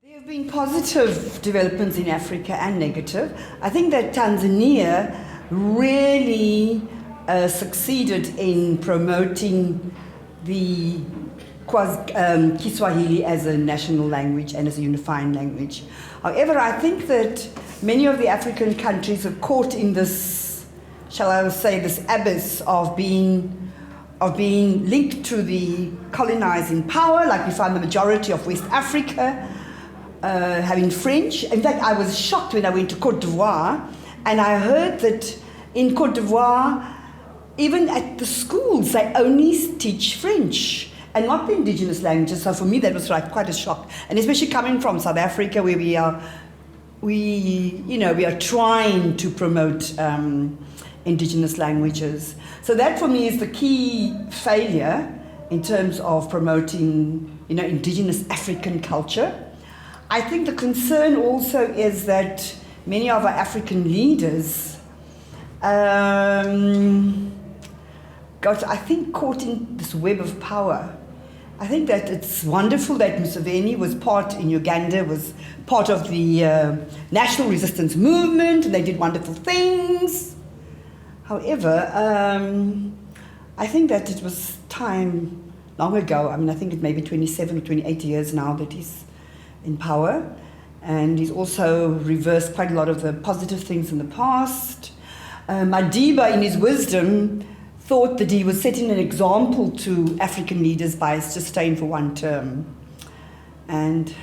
There have been positive developments in Africa and negative. I think that Tanzania really succeeded in promoting the Kiswahili as a national language and as a unifying language. However, I think that many of the African countries are caught in this, shall I say, this abyss of being linked to the colonizing power, like we find the majority of West Africa having French. In fact, I was shocked when I went to Côte d'Ivoire and I heard that in Côte d'Ivoire, even at the schools, they only teach French and not the indigenous languages. So for me, that was like quite a shock. And especially coming from South Africa, where we are trying to promote indigenous languages. So that for me is the key failure in terms of promoting, indigenous African culture. I think the concern also is that many of our African leaders got, I think, caught in this web of power. I think that it's wonderful that Museveni was in Uganda, was part of the national resistance movement, and they did wonderful things. However, I think that it was time long ago. I mean, I think it may be 27 or 28 years now that he's in power, and he's also reversed quite a lot of the positive things in the past. Madiba, in his wisdom, thought that he was setting an example to African leaders by just staying for one term, and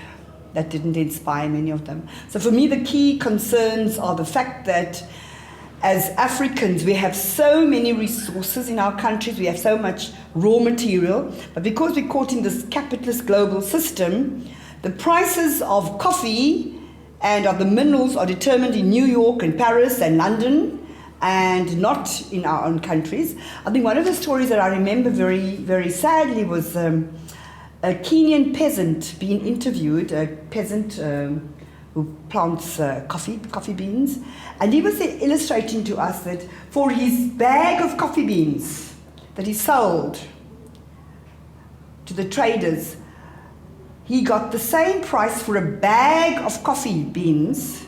that didn't inspire many of them. So for me, the key concerns are the fact that as Africans, we have so many resources in our countries, we have so much raw material, but because we're caught in this capitalist global system, the prices of coffee and of the minerals are determined in New York and Paris and London and not in our own countries. I think one of the stories that I remember very, very sadly was a Kenyan peasant being interviewed, a peasant who plants coffee beans, and he was illustrating to us that for his bag of coffee beans that he sold to the traders, he got the same price for a bag of coffee beans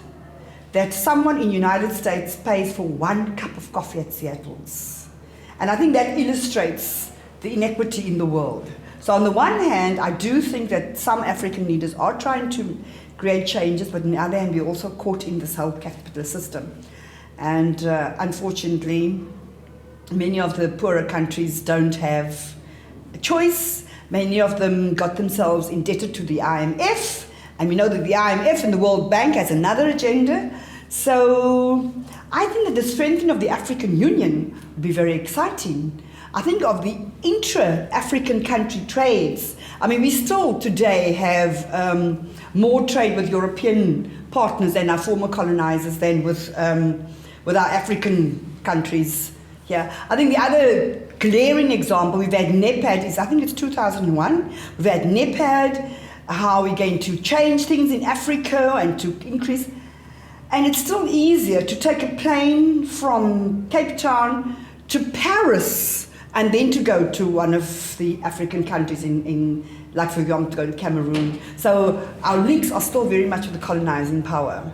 that someone in the United States pays for 1 cup of coffee at Seattle's. And I think that illustrates the inequity in the world. So on the one hand, I do think that some African leaders are trying to create changes, but on the other hand, we're also caught in this whole capitalist system. And unfortunately, many of the poorer countries don't have a choice. Many of them got themselves indebted to the IMF, and we know that the IMF and the World Bank has another agenda. So I think that the strengthening of the African Union would be very exciting. I think of the intra-African country trades. I mean, we still today have more trade with European partners and our former colonizers than with our African countries here. I think the other glaring example, we've had NEPAD, I think it's 2001, we've had NEPAD, how we're going to change things in Africa and to increase, and it's still easier to take a plane from Cape Town to Paris and then to go to one of the African countries like for example, to go to Cameroon. So our links are still very much with the colonizing power.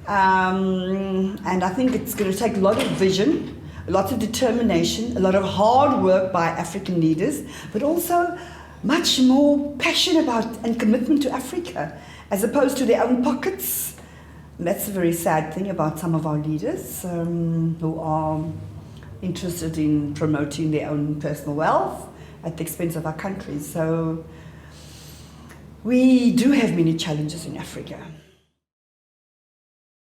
And I think it's going to take a lot of vision, a lot of determination, a lot of hard work by African leaders, but also much more passion about and commitment to Africa, as opposed to their own pockets. And that's a very sad thing about some of our leaders who are interested in promoting their own personal wealth at the expense of our countries. So we do have many challenges in Africa.